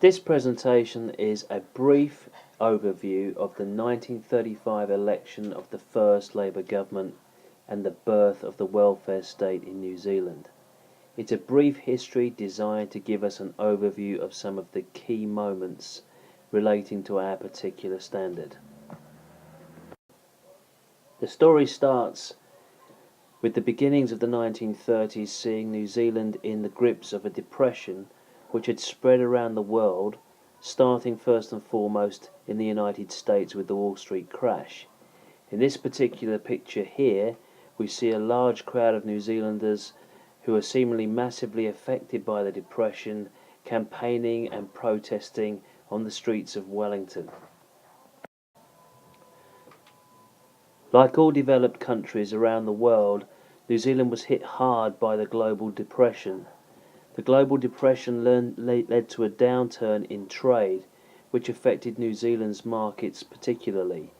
This presentation is a brief overview of the 1935 election of the first Labour government and the birth of the welfare state in New Zealand. It's a brief history designed to give us an overview of some of the key moments relating to our particular standard. The story starts with the beginnings of the 1930s seeing New Zealand in the grips of a depression which had spread around the world, starting first and foremost in the United States with the Wall Street crash. In this particular picture here, we see a large crowd of New Zealanders who are seemingly massively affected by the depression, campaigning and protesting on the streets of Wellington. Like all developed countries around the world, New Zealand was hit hard by the global depression. The global depression led to a downturn in trade, which affected New Zealand's markets particularly.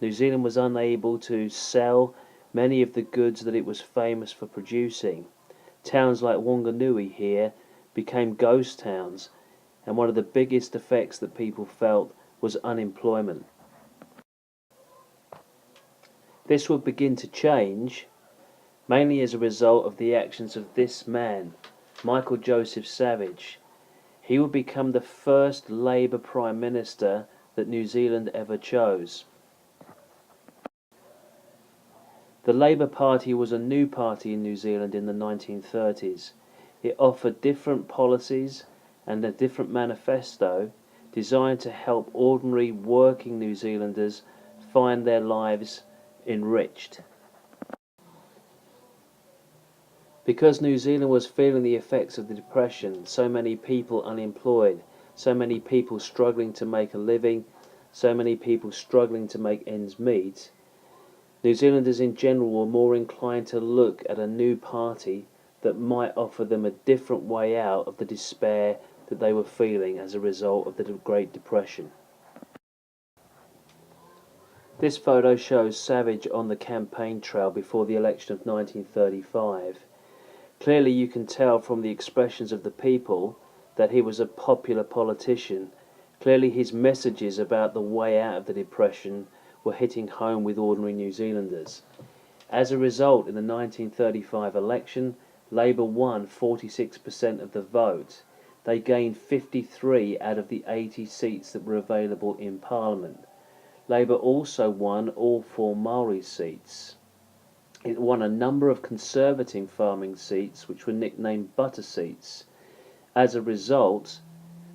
New Zealand was unable to sell many of the goods that it was famous for producing. Towns like Wanganui here became ghost towns, and one of the biggest effects that people felt was unemployment. This would begin to change, mainly as a result of the actions of this man, Michael Joseph Savage. He would become the first Labour Prime Minister that New Zealand ever chose. The Labour Party was a new party in New Zealand in the 1930s. It offered different policies and a different manifesto designed to help ordinary working New Zealanders find their lives enriched. Because New Zealand was feeling the effects of the depression, so many people unemployed, so many people struggling to make a living, so many people struggling to make ends meet, New Zealanders in general were more inclined to look at a new party that might offer them a different way out of the despair that they were feeling as a result of the Great Depression. This photo shows Savage on the campaign trail before the election of 1935. Clearly you can tell from the expressions of the people that he was a popular politician. Clearly his messages about the way out of the depression were hitting home with ordinary New Zealanders. As a result, in the 1935 election, Labour won 46% of the vote. They gained 53 out of the 80 seats that were available in Parliament. Labour also won all 4 Maori seats. It won a number of Conservative farming seats which were nicknamed butter seats. As a result,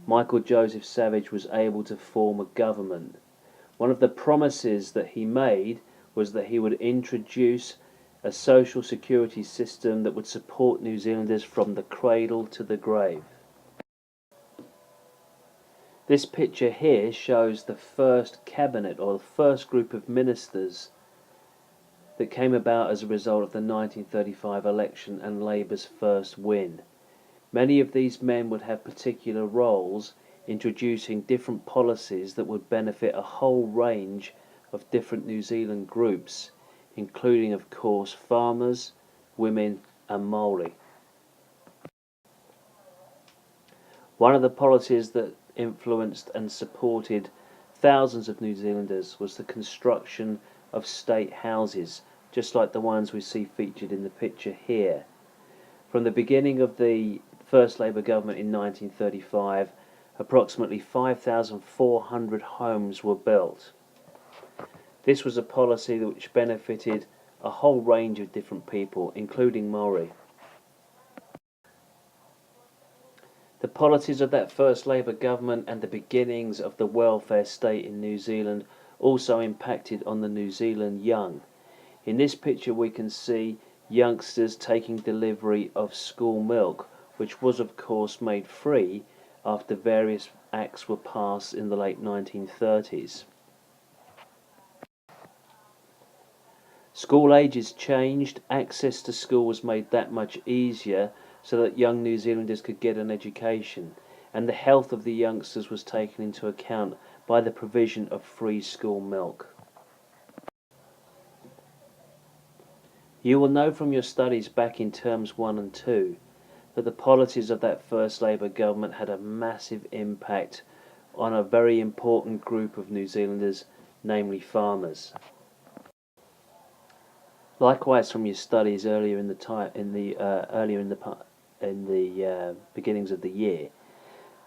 Michael Joseph Savage was able to form a government. One of the promises that he made was that he would introduce a social security system that would support New Zealanders from the cradle to the grave. This picture here shows the first cabinet, or the first group of ministers that came about as a result of the 1935 election and Labour's first win. Many of these men would have particular roles, introducing different policies that would benefit a whole range of different New Zealand groups, including of course farmers, women and Maori. One of the policies that influenced and supported thousands of New Zealanders was the construction of state houses, just like the ones we see featured in the picture here. From the beginning of the first Labour government in 1935, approximately 5,400 homes were built. This was a policy which benefited a whole range of different people, including Maori. The policies of that first Labour government and the beginnings of the welfare state in New Zealand also impacted on the New Zealand young. In this picture we can see youngsters taking delivery of school milk, which was of course made free after various acts were passed in the late 1930s. School ages changed, access to school was made that much easier so that young New Zealanders could get an education, and the health of the youngsters was taken into account by the provision of free school milk. You will know from your studies back in terms 1 and 2 that the policies of that first Labour government had a massive impact on a very important group of New Zealanders, namely farmers. Likewise, from your studies earlier in the beginnings of the year,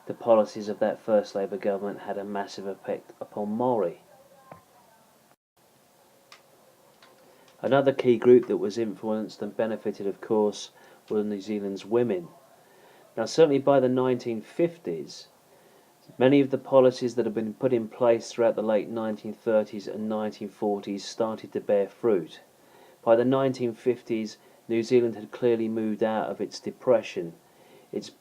the policies of that first Labour government had a massive effect upon Maori. Another key group that was influenced and benefited, of course, were New Zealand's women. Now, certainly by the 1950s, many of the policies that had been put in place throughout the late 1930s and 1940s started to bear fruit. By the 1950s, New Zealand had clearly moved out of its depression. Its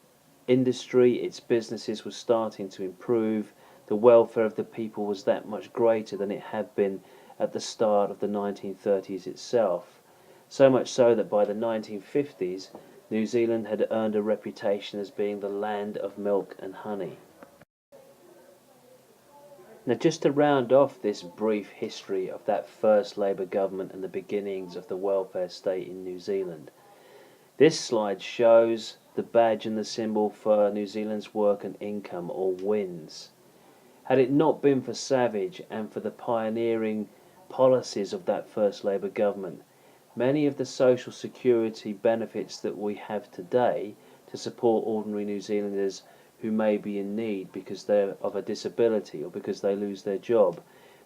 industry, its businesses were starting to improve. The welfare of the people was that much greater than it had been at the start of the 1930s itself. So much so that by the 1950s, New Zealand had earned a reputation as being the land of milk and honey. Now, just to round off this brief history of that first Labour government and the beginnings of the welfare state in New Zealand, this slide shows the badge and the symbol for New Zealand's work and income, or WINS. Had it not been for Savage and for the pioneering policies of that first Labour government, many of the social security benefits that we have today to support ordinary New Zealanders who may be in need because they're of a disability or because they lose their job,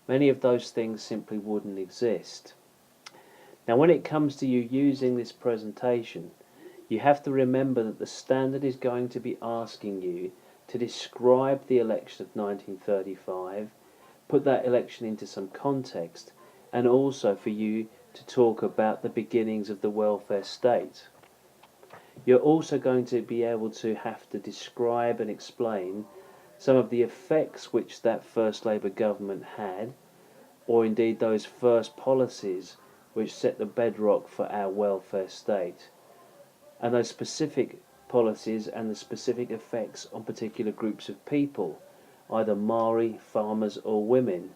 many of those things simply wouldn't exist. Now, when it comes to you using this presentation, you have to remember that the standard is going to be asking you to describe the election of 1935, put that election into some context, and also for you to talk about the beginnings of the welfare state. You're also going to be able to have to describe and explain some of the effects which that first Labour government had, or indeed those first policies which set the bedrock for our welfare state, and those specific policies and the specific effects on particular groups of people, either Maori, farmers or women.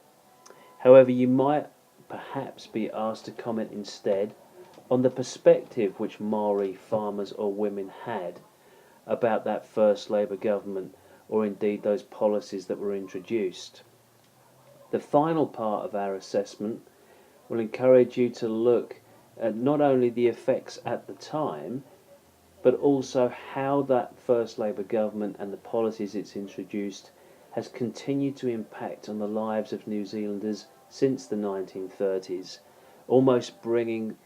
However, you might perhaps be asked to comment instead on the perspective which Maori, farmers or women had about that first Labour government, or indeed those policies that were introduced. The final part of our assessment will encourage you to look at not only the effects at the time, but also how that first Labour government and the policies it's introduced has continued to impact on the lives of New Zealanders since the 1930s, almost bringing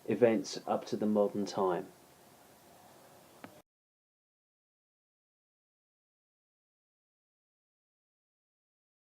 events up to the modern time.